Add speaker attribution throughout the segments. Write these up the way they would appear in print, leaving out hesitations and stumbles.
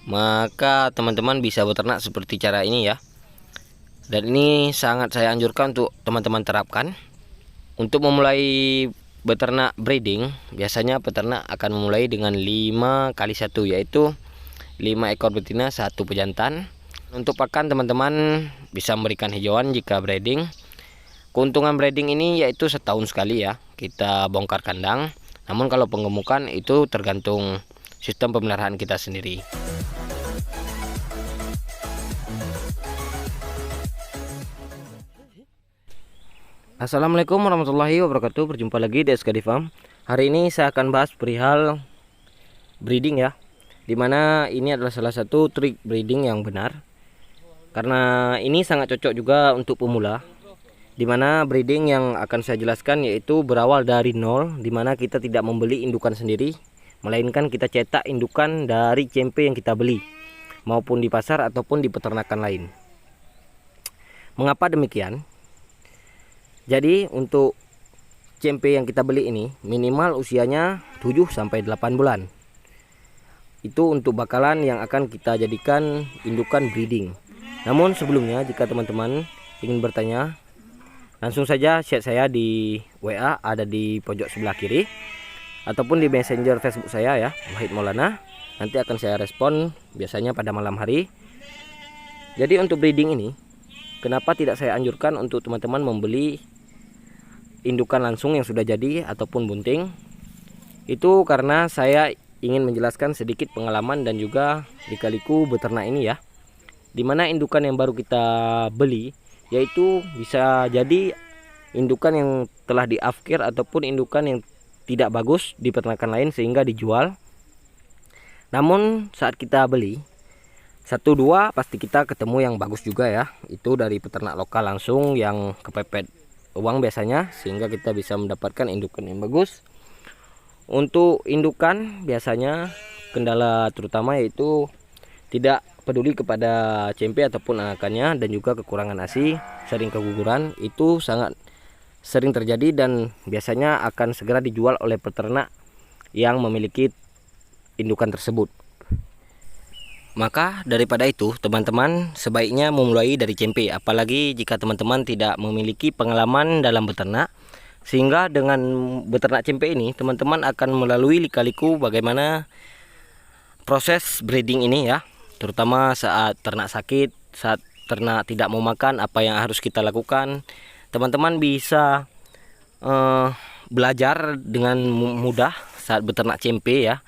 Speaker 1: maka teman-teman bisa beternak seperti cara ini ya. Dan ini sangat saya anjurkan untuk teman-teman terapkan. Untuk memulai beternak breeding, biasanya peternak akan memulai dengan 5 kali 1, yaitu 5 ekor betina, 1 pejantan. Untuk pakan, teman-teman bisa memberikan hijauan jika breeding. Keuntungan breeding ini yaitu setahun sekali ya kita bongkar kandang. Namun kalau penggemukan itu tergantung sistem pemeliharaan kita sendiri. Assalamualaikum warahmatullahi wabarakatuh. Berjumpa lagi di SKD Farm. Hari ini saya akan bahas perihal breeding ya, dimana ini adalah salah satu trik breeding yang benar, karena ini sangat cocok juga untuk pemula. Dimana breeding yang akan saya jelaskan yaitu berawal dari nol, dimana kita tidak membeli indukan sendiri, melainkan kita cetak indukan dari CMP yang kita beli, maupun di pasar ataupun di peternakan lain. Mengapa demikian? Jadi untuk CMP yang kita beli ini minimal usianya 7-8 bulan. Itu untuk bakalan yang akan kita jadikan indukan breeding. Namun sebelumnya, jika teman-teman ingin bertanya, langsung saja chat saya di WA, ada di pojok sebelah kiri, ataupun di messenger Facebook saya ya, Wahid Maulana. Nanti akan saya respon biasanya pada malam hari. Jadi untuk breeding ini, kenapa tidak saya anjurkan untuk teman-teman membeli indukan langsung yang sudah jadi ataupun bunting? Itu karena saya ingin menjelaskan sedikit pengalaman dan juga lika-liku beternak ini ya, dimana indukan yang baru kita beli yaitu bisa jadi indukan yang telah di afkir ataupun indukan yang tidak bagus di peternakan lain sehingga dijual. Namun saat kita beli 1-2 pasti kita ketemu yang bagus juga ya, itu dari peternak lokal langsung yang kepepet uang biasanya, sehingga kita bisa mendapatkan indukan yang bagus. Untuk indukan biasanya kendala terutama yaitu tidak peduli kepada CMP ataupun anakannya, dan juga kekurangan ASI, sering keguguran. Itu sangat sering terjadi dan biasanya akan segera dijual oleh peternak yang memiliki indukan tersebut. Maka daripada itu, teman-teman sebaiknya memulai dari CMP, apalagi jika teman-teman tidak memiliki pengalaman dalam beternak. Sehingga dengan beternak CMP ini, teman-teman akan melalui lika-liku bagaimana proses breeding ini ya, terutama saat ternak sakit, saat ternak tidak mau makan, apa yang harus kita lakukan. Teman-teman bisa belajar dengan mudah saat beternak CMP ya.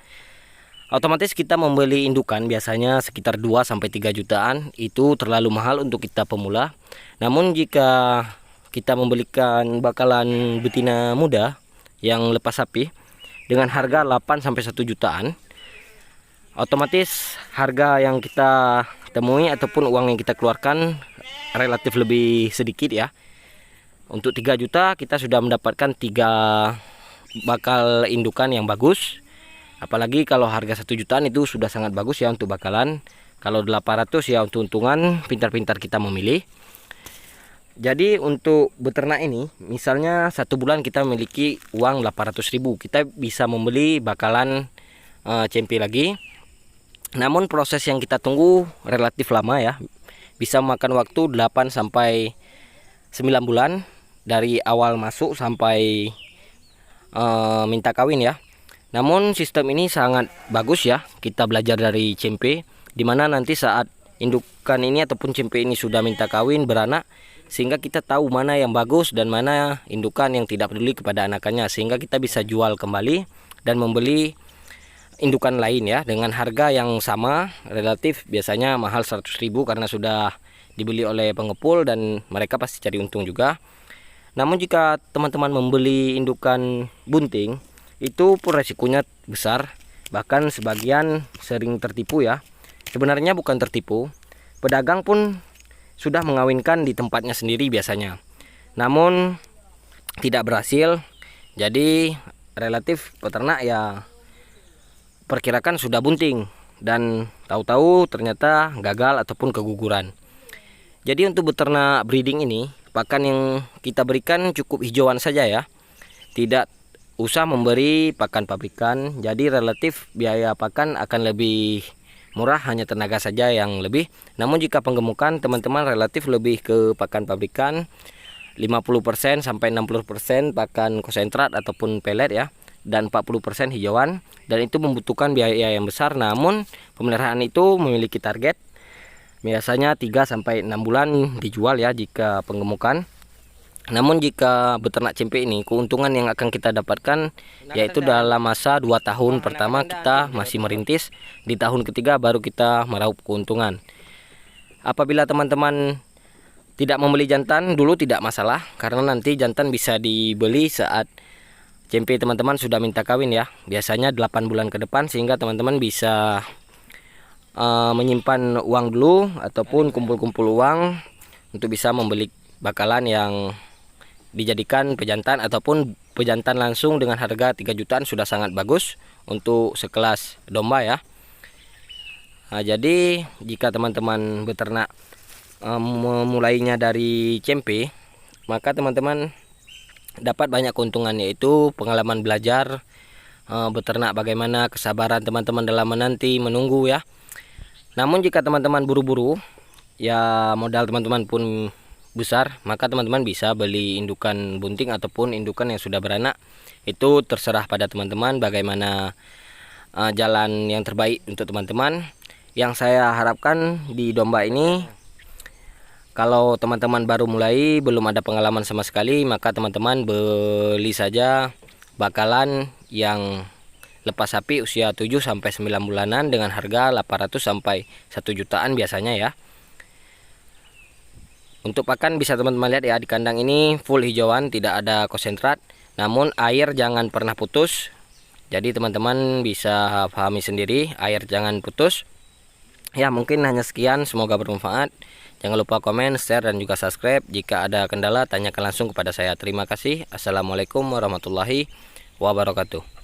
Speaker 1: Otomatis kita membeli indukan biasanya sekitar 2-3 jutaan, itu terlalu mahal untuk kita pemula. Namun jika kita membelikan bakalan betina muda yang lepas sapi dengan harga 8-1 jutaan, otomatis harga yang kita temui ataupun uang yang kita keluarkan relatif lebih sedikit ya. Untuk 3 juta kita sudah mendapatkan 3 bakal indukan yang bagus. Apalagi kalau harga 1 jutaan itu sudah sangat bagus ya untuk bakalan. Kalau 800 ya untuk untungan, pintar-pintar kita memilih. Jadi untuk beternak ini, misalnya 1 bulan kita memiliki uang 800.000, kita bisa membeli bakalan CMP lagi. Namun proses yang kita tunggu relatif lama ya, bisa memakan waktu 8-9 bulan dari awal masuk sampai minta kawin ya. Namun sistem ini sangat bagus ya, kita belajar dari CMP, dimana nanti saat indukan ini ataupun CMP ini sudah minta kawin, beranak, sehingga kita tahu mana yang bagus dan mana indukan yang tidak peduli kepada anakannya, sehingga kita bisa jual kembali dan membeli indukan lain ya dengan harga yang sama, relatif biasanya mahal 100.000 karena sudah dibeli oleh pengepul dan mereka pasti cari untung juga. Namun jika teman-teman membeli indukan bunting, itu pun resikonya besar, bahkan sebagian sering tertipu ya. Sebenarnya bukan tertipu, pedagang pun sudah mengawinkan di tempatnya sendiri biasanya, namun tidak berhasil. Jadi relatif peternak ya perkirakan sudah bunting dan tahu-tahu ternyata gagal ataupun keguguran. Jadi untuk beternak breeding ini, pakan yang kita berikan cukup hijauan saja ya, tidak usah memberi pakan pabrikan. Jadi relatif biaya pakan akan lebih murah, hanya tenaga saja yang lebih. Namun jika penggemukan teman-teman relatif lebih ke pakan pabrikan, 50% sampai 60% pakan konsentrat ataupun pelet ya, dan 40% hijauan, dan itu membutuhkan biaya yang besar. Namun pemeliharaan itu memiliki target, biasanya 3 sampai 6 bulan dijual ya jika penggemukan. Namun jika beternak cempe ini, keuntungan yang akan kita dapatkan yaitu dalam masa 2 tahun pertama kita masih merintis, di tahun ketiga baru kita meraup keuntungan. Apabila teman-teman tidak membeli jantan dulu tidak masalah, karena nanti jantan bisa dibeli saat cempe teman-teman sudah minta kawin ya, biasanya 8 bulan ke depan, sehingga teman-teman bisa menyimpan uang dulu ataupun kumpul-kumpul uang untuk bisa membeli bakalan yang dijadikan pejantan ataupun pejantan langsung dengan harga 3 jutaan sudah sangat bagus untuk sekelas domba ya. Nah, jadi jika teman-teman beternak memulainya dari cempe, maka teman-teman dapat banyak keuntungan, yaitu pengalaman belajar beternak, bagaimana kesabaran teman-teman dalam menanti menunggu ya. Namun jika teman-teman buru-buru ya, modal teman-teman pun besar, maka teman-teman bisa beli indukan bunting ataupun indukan yang sudah beranak. Itu terserah pada teman-teman bagaimana jalan yang terbaik untuk teman-teman. Yang saya harapkan di domba ini, kalau teman-teman baru mulai, belum ada pengalaman sama sekali, maka teman-teman beli saja bakalan yang lepas sapi usia 7 sampai 9 bulanan dengan harga 800 sampai 1 jutaan biasanya ya. Untuk pakan bisa teman-teman lihat ya, di kandang ini full hijauan, tidak ada konsentrat. Namun air jangan pernah putus. Jadi teman-teman bisa pahami sendiri, air jangan putus. Ya, mungkin hanya sekian, semoga bermanfaat. Jangan lupa komen, share, dan juga subscribe. Jika ada kendala tanyakan langsung kepada saya. Terima kasih. Assalamualaikum warahmatullahi wabarakatuh.